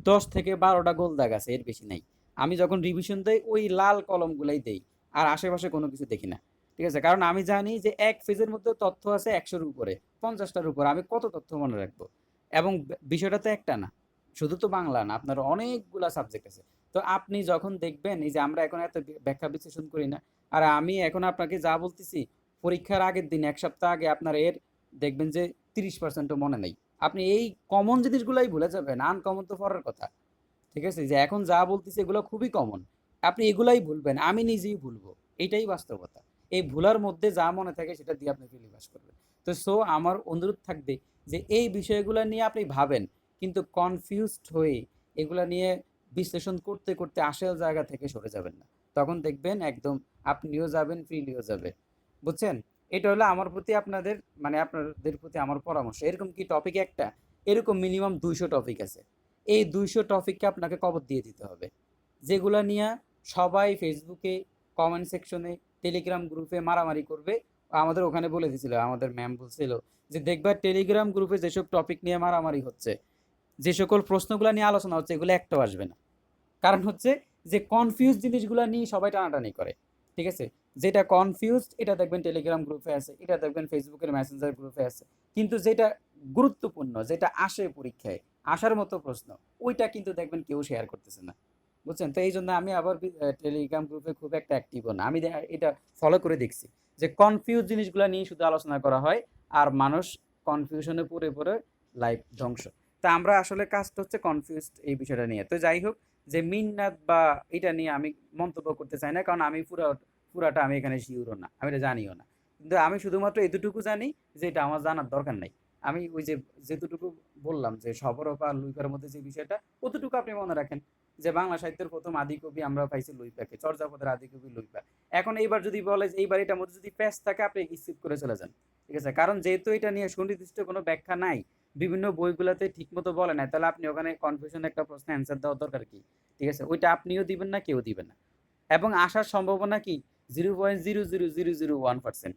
10 থেকে 12টা গোল দাগ আছে, এর বেশি নাই। আমি যখন রিভিশন দেই ওই লাল কলমগুলাই দেই, আর আশেপাশে কোনো কিছু দেখি না। ঠিক আছে? কারণ আমি জানি যে এক পেজের মধ্যে তথ্য আছে 100-র উপরে, 50টার উপরে, আমি কত তথ্য মনে রাখবো? এবং বিষয়টা তো একটা না, শুধু তো বাংলা না, আপনার অনেকগুলা সাবজেক্ট আছে। তো আপনি যখন দেখবেন এই যে আমরা এখন এত ব্যাখ্যা বিশ্লেষণ করি না, আর আমি এখন আপনাকে যা বলতেছি পরীক্ষার আগের দিন 1 সপ্তাহ আগে আপনার এর দেখবেন যে 30%ও মনে নেই। আপনি এই কমন জিনিসগুলাই ভুলে যাবেন, আনকমন তো পরের কথা। ঠিক আছে? যে এখন যা বলতেছি এগুলো খুবই কমন, আপনি এগুলাই ভুলবেন, আমি নিজেই ভুলবো, এটাই বাস্তবতা। এই ভুলার মধ্যে যা মনে থাকে সেটা দিয়ে আপনি ফিলিবাস করবেন। তো আমার অনুরোধ থাকবে যে এই বিষয়গুলো নিয়ে আপনি ভাবেন, কিন্তু কনফিউজড হয়ে এগুলা নিয়ে বিশ্লেষণ করতে করতে আসল জায়গা থেকে সরে যাবেন না। তখন দেখবেন একদম আপনিও যাবেন, ফ্রিলিও যাবে। বুঝছেন? এটা হলো আমার প্রতি আপনাদের, মানে আপনাদের প্রতি আমার পরামর্শ। এরকম কি টপিক একটা, এরকম মিনিমাম 200 টপিক আছে। এই 200 টপিককে আপনাকে কবর দিয়ে দিতে হবে, যেগুলা নিয়ে সবাই ফেসবুকে কমেন্ট সেকশনে টেলিগ্রাম গ্রুপে মারামারি করবে। আমাদের ওখানে বলে দিছিল, আমাদের ম্যাম বলছিল যে দেখবা টেলিগ্রাম গ্রুপে যেসব টপিক নিয়ে মারামারি হচ্ছে, যে সকল প্রশ্নগুলো নিয়ে আলোচনা হচ্ছে, এগুলো একটাও আসবে না। কারণ হচ্ছে যে কনফিউজ জিনিসগুলো নিয়ে সবাই টানাটানি করে। ঠিক আছে? যেটা কনফিউজড এটা দেখবেন টেলিগ্রাম গ্রুপে আছে, এটা দেখবেন ফেসবুকের মেসেঞ্জার গ্রুপে আছে, কিন্তু যেটা গুরুত্বপূর্ণ, যেটা আসে পরীক্ষায় আসার মতো প্রশ্ন, ওইটা কিন্তু দেখবেন কেউ শেয়ার করতেছে না। বুঝছেন? তো এই জন্য আমি আবার টেলিগ্রাম গ্রুপে খুব একটা অ্যাক্টিভও না। আমি এটা ফলো করে দেখছি যে কনফিউজ জিনিসগুলো নিয়ে শুধু আলোচনা করা হয়, আর মানুষ কনফিউশনে পড়ে পড়ে লাইফ ধ্বংস। তা আমরা আসলে কাজটা হচ্ছে কনফিউজড এই বিষয়টা নিয়ে। তো যাই হোক, যে মিন্নাত বা এটা নিয়ে আমি মন্তব্য করতে চাই না, কারণ আমি পুরাটা আমি এখানে শিওরও না, আমি এটা জানিও না। কিন্তু আমি শুধুমাত্র এতটুকু জানি যে এটা আমার জানার দরকার নাই। আমি ওই যে যেটুকু বললাম যে সবরপা আর লুইপার মধ্যে যে বিষয়টা, অতটুকু আপনি মনে রাখেন যে বাংলা সাহিত্যের প্রথম আদিকবি আমরা পাইছি লুইপাকে, চর্যাপদের আদিকবি লুইপা। এখন এইবার যদি বলে যে এইবার এটার মধ্যে যদি প্যাচ থাকে, আপনি স্কিপ করে চলে যান। ঠিক আছে? কারণ যেহেতু এটা নিয়ে সুনির্দিষ্ট কোনো ব্যাখ্যা নাই, বিভিন্ন বইগুলোতে ঠিকমতো বলে নাই, তাহলে আপনি ওখানে কনফিউশন একটা প্রশ্ন অ্যান্সার দেওয়ার দরকার কি? ঠিক আছে? ওইটা আপনিও দিবেন না, কেউ দিবেন না। এবং আসার সম্ভাবনা কি 0.00001%।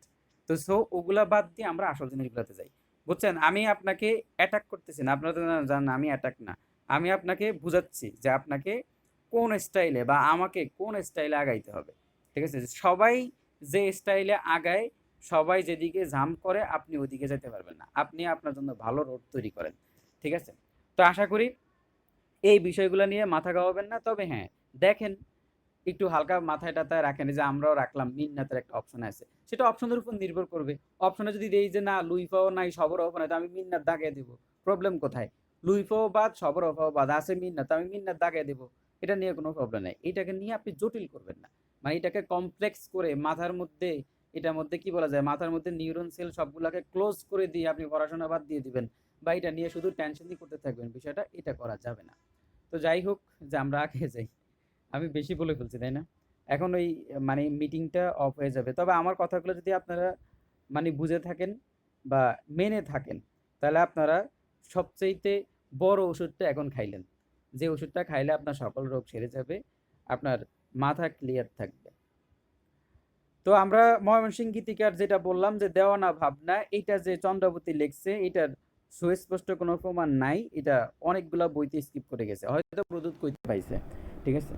তো ওগুলা বাদ দিয়ে আমরা আসল জিনিসগুলোতে যাই। বুঝছেন? আমি আপনাকে অ্যাটাক করতেছি না, আপনারা তো জানেন আমি অ্যাটাক না। আমি আপনাকে বুঝাচ্ছি যে আপনাকে কোন স্টাইলে বা আমাকে কোন স্টাইলে আগাইতে হবে। ঠিক আছে? সবাই যে স্টাইলে আগায়, সবাই যেদিকে জাম্প করে, আপনি ওইদিকে যেতে পারবেন না। আপনি আপনার জন্য ভালো রোড তৈরি করেন। ঠিক আছে? তো আশা করি এই বিষয়গুলো নিয়ে মাথা ঘামাবেন না। তবে হ্যাঁ, দেখেন একটু হালকা মাথায় টাথায় রাখেন যে আমরাও রাখলাম মিন্নাতের একটা অপশন আছে, সেটা অপশনের উপর নির্ভর করবে। অপশনে যদি দেই যে না লুইফাও নাই সবরও নাই, তো আমি মিন্নাত দাগিয়ে দেবো, প্রবলেম কোথায়? লুইফাও বাদ সবরও বাদ, আছে মিন্নাত, আমি মিন্নাত দাগিয়ে দেবো, এটা নিয়ে কোনো প্রবলেম নেই। এটাকে নিয়ে আপনি জটিল করবেন না, মানে এটাকে কমপ্লেক্স করে মাথার মধ্যে, এটার মধ্যে কি বলা যায়, মাথার মধ্যে নিউরন সেল সবগুলাকে ক্লোজ করে দিয়ে আপনি পড়াশোনা বাদ দিয়ে দিবেন, বা এটা নিয়ে শুধু টেনশনই করতে থাকবেন, বিষয়টা এটা করা যাবে না। তো যাই হোক, যে আমরা আগে যাই, আমি বেশি বলে ফেলছি তাই না? এখন ওই মানে মিটিংটা অফ হয়ে যাবে। তবে আমার কথাগুলো যদি আপনারা মানে বুঝে থাকেন বা মেনে থাকেন, তাহলে আপনারা সবচাইতে বড় ওষুধটা এখন খাইলেন, যে ওষুধটা খাইলে আপনার সকল রোগ সেরে যাবে, আপনার মাথা ক্লিয়ার থাকবে। তো আমরা ময়মনসিংহ গীতিকার যেটা বললাম যে দেওয়ানা ভাবনা, এটা যে চন্দ্রাবতী লিখছে, এটার সুস্পষ্ট কোনো প্রমাণ নাই, এটা অনেকগুলা বইতে স্কিপ করে গেছে, হয়তো প্রদূত কইতে পাইছে। ঠিক আছে?